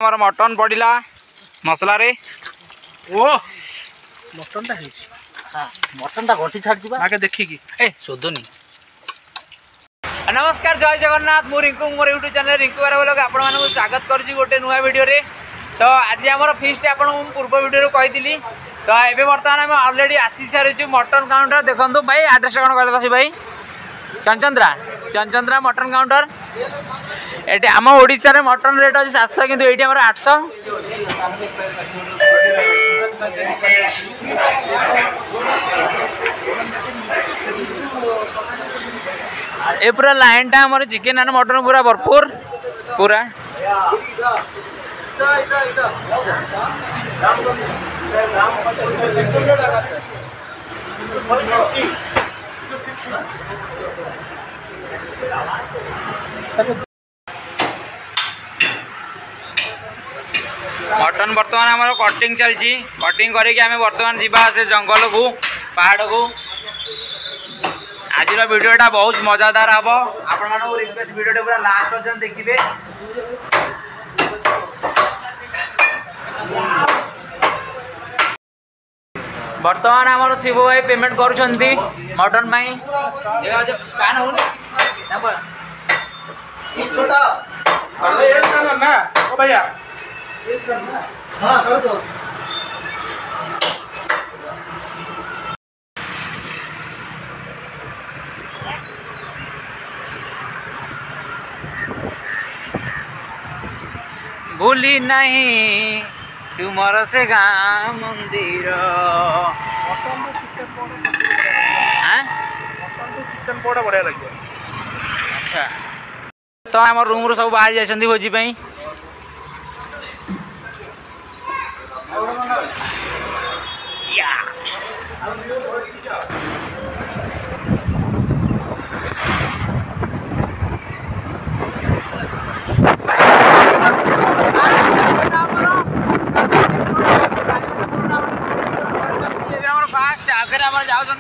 हमारा मटन पड़िला मसला रे ओ मटनटा है हां मटनटा गठी छाड़ जीवा आगे देखि की ए सोदनी। नमस्कार जय जगन्नाथ मु रिंकू मोर यूट्यूब चैनल रिंकू बार बोलक आपण मानू स्वागत करछि गोटे नुवा वीडियो रे। तो आज हमर फीस्ट आपण पूर्व वीडियो रे कहिदिली। तो एबे वर्तमान हम ऑलरेडी आसी सारिछु मटन काउंटर देखंतु भाई एड्रेस कोन कहला था भाई चंचंद्रा मटन काउंटर। एटे आम ओडिशा रे मटन रेट अछि 700 किंतु एटी हमर 800। ए पूरा लाइन टा हमर चिकन एंड मटन पूरा भरपूर पूरा। मटन बर्तमान आम कटिंग चलती कटिंग करके बर्तमान जीवा से जंगल को पहाड़ को। आज वीडियोटा बहुत मजादार हम आपण रिक्वेस्ट वीडियो पूरा लास्ट पर्यंत देखिए। बर्तमान आम शिव भाई पेमेंट करुँच मटन भैया भूली नहीं तुमर से गाँ मंदिर चिकन पड़ा बढ़िया लगे। अच्छा तो आम रूम रू सब बाहर जाइछन्ती भोजी पई।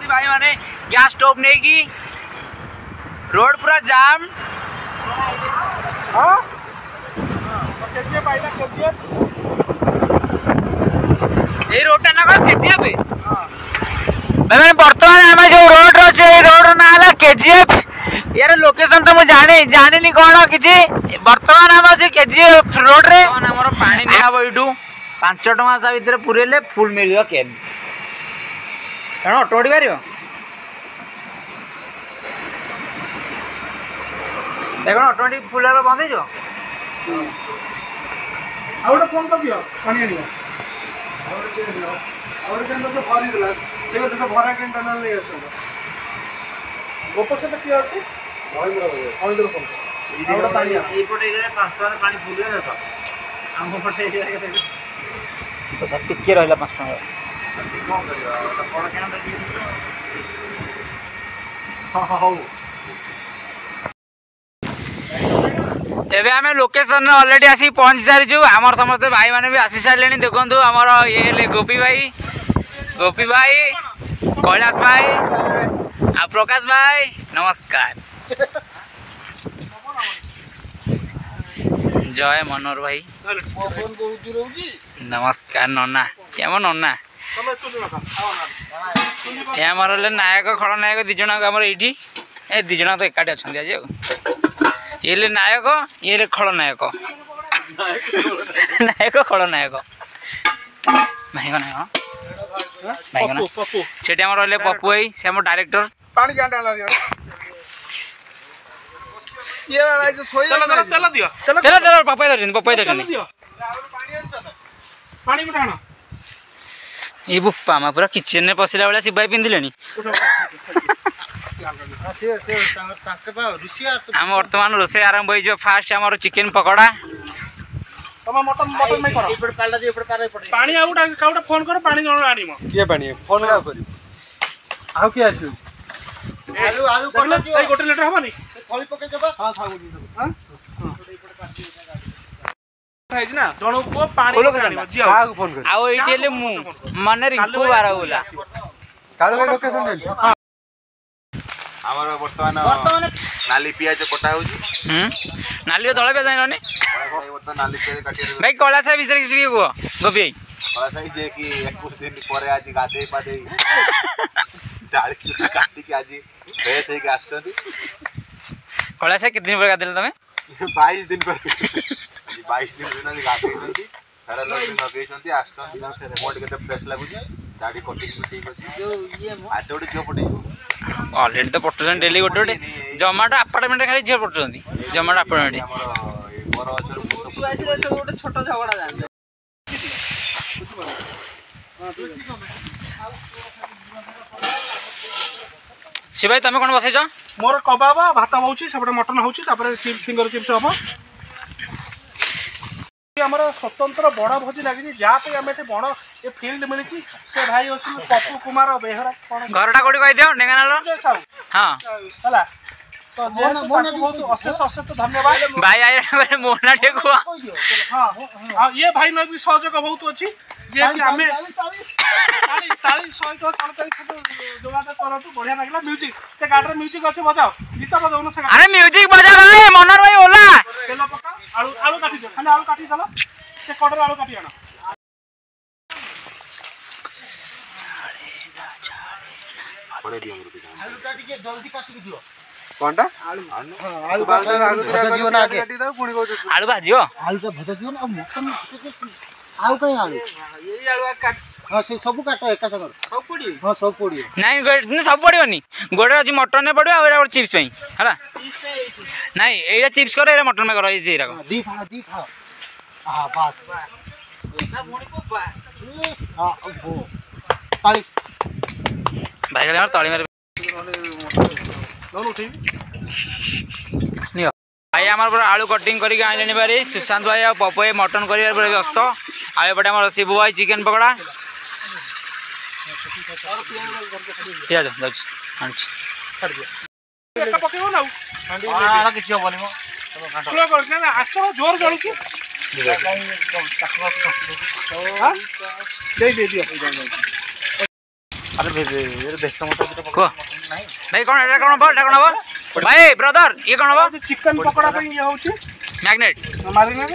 भाई माने गैस स्टोव नहीं की रोड पूरा जाम। ये रोड ना कौन केजीएफ भाई बर्तमान आम जो रोड अच्छे रोड ना केजीएफ यार लोकेशन तो मुझे जानी कौन कि बर्तमान आम अच्छे केजीएफ रोड रे आम पानी निहब यू 5 टଙ୍କା भितर पूरेले फुल मिल केन कौन ऑटो उड़ी पार देख ऑटोमेटिक फुल बंद हो फोन कर दियो पानी आनियो भरा केनटा ना ले आसो गोप से किए अछि रविंद्र फोन पानी ए पटे 5 टଙ୍କା पानी फुल है तो हम पटे तो टिके रहला 5 टଙ୍କା एबे आमे लोकेशन ऑलरेडी आसी पहुंच सारिछु। आमर समस्त भाई माने भी आसी सारलेनी देखंतु हमर ये गोपी भाई कैलाश भाई आ प्रकाश भाई नमस्कार। जय मनोहर भाई नमस्कार। नन्ना केम नन्ना ये नायक खलनायक दी जन आम ये ए दी जन तो एकाठी अच्छा आज ये नायक ये खलनायक नायक खलनायक भाई भाई से पप्पू भाई से आम डायरेक्टर पानी चलो पप्पा दर्शन ये बुप्पा मा पूरा किचन में पशिला बेला शिव भाई पिंधिले आम वर्तमान रोसे आरंभ हो फास्ट आम चिकेन पकोड़ा पानी आउटा फोन कर पानी आनिमो के पानी फोन का करी आउ के आसु आलू आलू करले ए गोटे लीटर हबनी थली पके देबा हां हां खाइज ना जणो को पानी आनिमो जी आउ फोन कर आउ एटेले मु माने रिंकू बारा बोला कालो लोकेशन दे हमारा वर्तमान नाली पियाज कटा होजी नाली धला पे जाइननी भाई कला साहेब विषय किसी को गोपी भाई कला साहेब जे कि 21 दिन पर आज गाधे पादे दाढ़ी चुटी काटी के आज फ्रेश हे के आछथि कला साहेब कितने दिन पर गाधेल तमे 22 दिन पर 22 दिन दिन गाधे छथि सारा लोग लगे छथि आछथि मोड केते फ्रेश लागु छै दाढ़ी कटिंग भी ठीक अछि जो ये आज ओडी जो पटे ऑलरेडी तो पटुसन डेली गोटे गोटे जोमाटो अपार्टमेंट खाली झियो पटुसंती जोमाटो अपार्टमेंट हमर अचर तू आइले तो गोटे छोट झगड़ा जान शिवाई तमे कोन बसै छ मोर कबाब भात होउची सबटे मटन होउची तापर चिप्स फिंगर चिप्स हबो हमर स्वतंत्र बड़ भोजी लागि जा पे हमें बड़ ए फील्ड मिली से भाई अछि पप्पू कुमार बेहरा घरटा कोडी कहि दियो नेगानालो हां हला तो बहुत अशेष अशेष धन्यवाद भाई आए मोना टेको हां ये भाई में भी सहयोग बहुत अछि जे कि हमें ताली ताली सहित कोन ताली जोगाता करतु बढ़िया लागला म्यूजिक से गाडर म्यूजिक अछि बजाओ गीत बजाओ न से अरे म्यूजिक बजा भाई मनोहर भाई ओला तेल पका आलू आलू काटी दे खाली आलू काटी दला से कड़र आलू काटी आना पड़े दियो हमर आलू काटी के जल्दी काटी दियो कोनटा आलू आलू भजा दियो ना के काटी दो पुणी को आलू भाजियो आलू तो भजा दियो ना मटन आउ कहीं आलू यही आलू काट हां से सब काटो एका संग सब पड़ी हां सब पड़ी नहीं सब पड़ियोनी गोटे अछि मटन ने पड़ियो और चिप्स पई हला नहीं एरा चिप्स करो एरा मटन में करो ए जेरा दी खा हां बस ना मोणी को बस हां ओ ताली भाई गले मार ताली मार दोनों ठीक नियो भाई हमार पर आलू कटिंग करके आइलेनी बारी सुशांत भाई और पप्पू भाई मटन करियार पर व्यस्त आए बटे हमर शिबू भाई चिकन पकड़ा पिया जा जाछ हांच कर दिया एटा पकेबो ना हांडी आना किछ होबनी मो स्लो कर के ना आचो जोर जळू की हां दे दियो अरे ये देश मत को भाई कोन एटा कोन बो भाई ब्रदर ये कोन बो चिकन पकोड़ा पे ये होची मैग्नेट मारी ना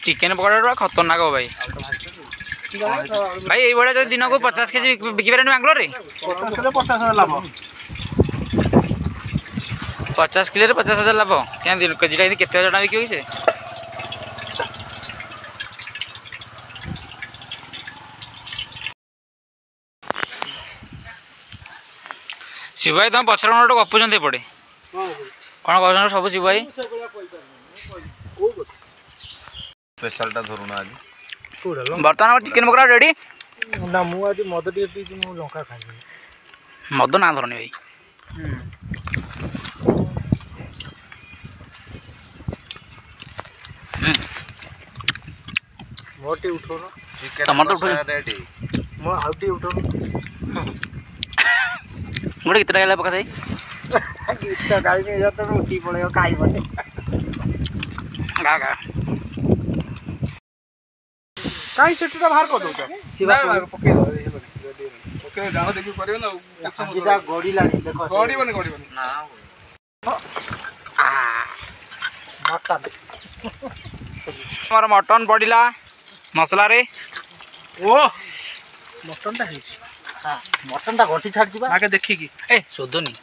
चिकन पकोड़ा खतरनाक हो भाई भाई ये बड़ा जो दिन को 50 केजी बिकी पारे बेंगलोर रे 50 लाभ 50 किलो रे 50,000 लाभ क्या दिन केजी टा केते हजार बिकी होई से शिव भाई तुम पछर गोटे गपुचंत पड़े कौन कहते सब शिव भाई स्पेशलटा धरुना आज बर्तमान चिकन पकोड़ा रेडी ना मु आज मद टी मु लंका खाई मद ना धरनी भाई मोटी उठो ना टमाटर तो उठो रेडी मो आउटी उठो गोटे कितना गला पका सही गीत गाई में जात उठी पड़े खाई बने गा गा काई सेटटा बाहर कर दो सीधा पके दो ओके जाओ देखि करियो ना सीधा गोडी लानी देखो गोडी बने ना मटन हमारा मटन पड़िला मसला रे ओ मटन ता है हां मटन ता घटी छाड़ जीवा आगे देखि की ए सोदनी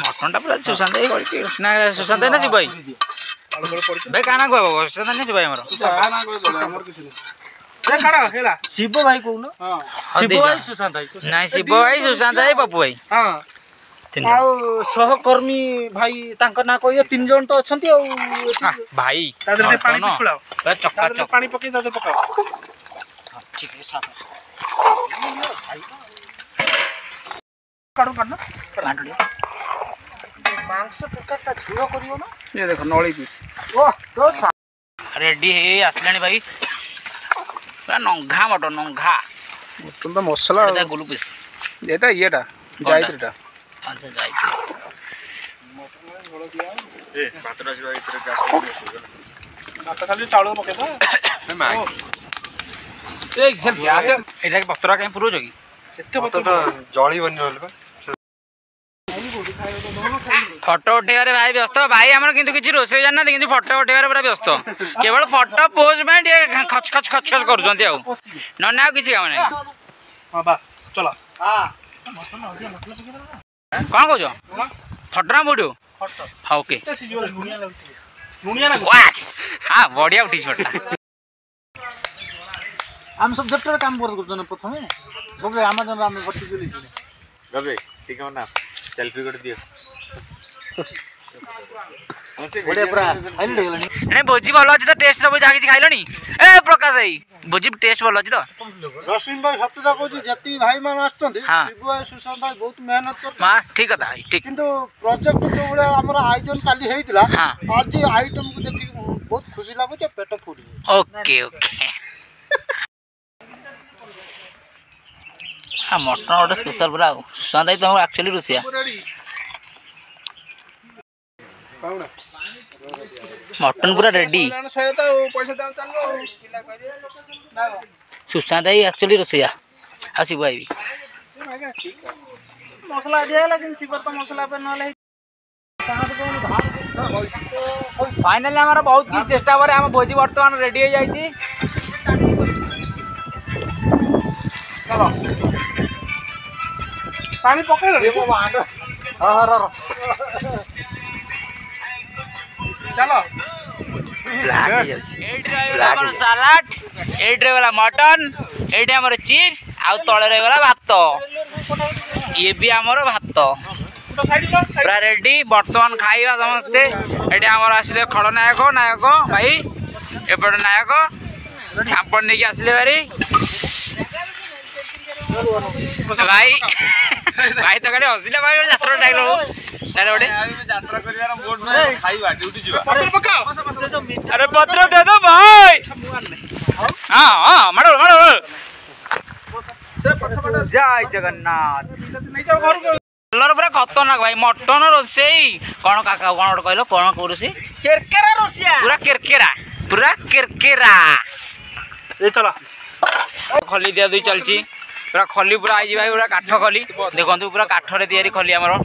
मटन टा पूरा सुशांत भाई करके ना सुशांत ना जी भाई भाई काना को सुशांत ना जी भाई हमर काना को हमर किछ नहीं ए काना हेला शिव भाई को ना हां शिव भाई सुशांत भाई नहीं शिव भाई सुशांत भाई पप्पू भाई हां आउ सहकर्मी भाई तांका ना कोई तीन जन तो अछंती आ भाई तादर से पानी पिछुलाओ पूरा चक्का चक पानी पके दादे पकाओ ठीक है साथ काढो काढना काटो मांस तरका झुलो करियो ना ये देखो नळी पीस ओ तो रेडी हे आसलानी भाई पूरा नंघा मटन नंघा तुम तो मसाला এটা গুলু পিস এটা ইয়েটা জায়ত্রীটা আচ্ছা জায়ত্রী ए भातरा जिवा इतरे ग्यास भात खाली चाउल पके दो ए चल ग्यास एटा के पत्रा के पुरो जोगी एते पत्रा जळी बनि रहल बा फोटो उठेबारे भाई व्यस्त भाई हमर किंतु किछि रोसे जानना किंतु फोटो उठेबारे पूरा व्यस्त केवल फोटो पोज में खच खच खच खच करूछंती आ न ना किछि काम नै हां बा चला हां कोन कहजो फोटो ना वीडियो फोटो हां ओके नुनिया ना हां बढ़िया उठी छोटा हम सब सब्जेक्टर काम करछन प्रथमे सब अमेजन रे हम फटी गेली रबे ठीक हो ना सेल्फी कर दियो बड़े पूरा फाइनल हो गेलनी नहीं भोजी भल अछि त टेस्ट सब जागी खाइलनी ए प्रकाश भाई भोजी टेस्ट भल अछि त रश्मिन भाई सत्यता कहू जति भाई मान आस्तंती हाँ। शिबु भाई सुशांत भाई बहुत मेहनत करते मां ठीक कथा भाई ठीक किंतु प्रोजेक्ट जो बड़े हमर आयोजन काली हेतिला हाँ। आज आइटम को देखि बहुत खुशी लागो छ पेट फूटी ओके ओके हां मटन ओटा स्पेशल पूरा सुशांत भाई तुम एक्चुअली रुसिया मटन पूरा रेडी सुशांत भाई एक्चुअली रुसिया आ शिबु भाई मसला दिया लेकिन सिपर तो मसला पे न ले फाइनली हमारा बहुत किसी चेष्टा पर हम भोजी वर्तमान रेडी हो जाइए चलो पानी पके दे चलो सालाड एड्रे वाला मटन एड्रे हमर चिप्स आउ तळे रे वाला भात ये भी हमर भात पूरा रेडी वर्तमान खाइबा समस्ते एटे हमर आसले खड़नायक नायक भाई एपट नायक आपण नहीं आसले बारी भाई भाई तो कड़े हसिले भाई यात्रा डायलॉग तारे ओडे यात्रा करिवार मोड में खाइबा ड्यूटी जिवा पत्थर पकाओ अरे पत्र दे दो भाई हां हां मारो मारो से पछपड़ जय जगन्नाथ नहीं जाओ घर को कलर पूरा खतरनाक भाई मटन रोसई कौन काका कौन गोटे कहलो कौन को रोसई केरकेरा रोसिया पूरा केरकेरा ए चला खली दिया दुई चलची पूरा खली पूरा आई भाई पूरा काठ खली देखंतु पूरा काठ रे तैयारी खली हमरो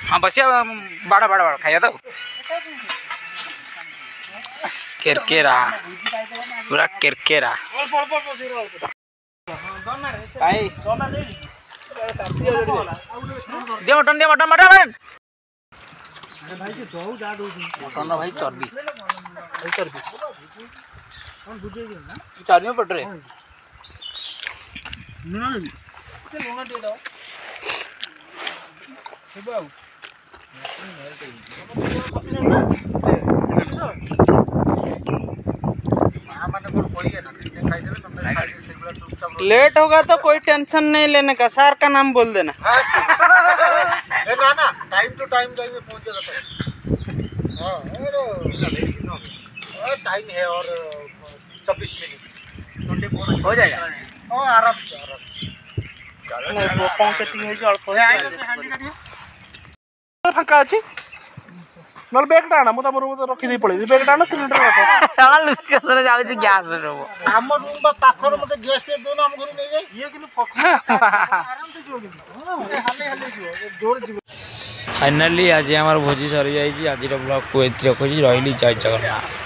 हां बसिया बाड़ा बाड़ा बाड़ा खाया तो केरकेरा पूरा केरकेरा भाई दे मटन मटन मटन मटन भाई चर्बी चर्बी में पटरे लेट होगा तो कोई टेंशन नहीं लेने का, सर का नाम बोल देना। ना ना टाइम टू टाइम जाइए पहुंच जाता है। टाइम है और 24 मिनट हो जाएगा। आराम से फांका अच्छी नल बैग टाणा मु तमर रखी दे पड़े बैग टाणा सिलेंडर रख साला लुसियस रे जाउ छी गैस रोबो हम रूम बा पाखर मते गैस पे दोन हम घर नहीं जाए ये किनु आराम से जो हाले हाले जो जोर जीव। फाइनली आज हमार भोजी सरी जाई छी। आज रो ब्लॉग को एथि रखो छी। रहिली जय जगन्नाथ।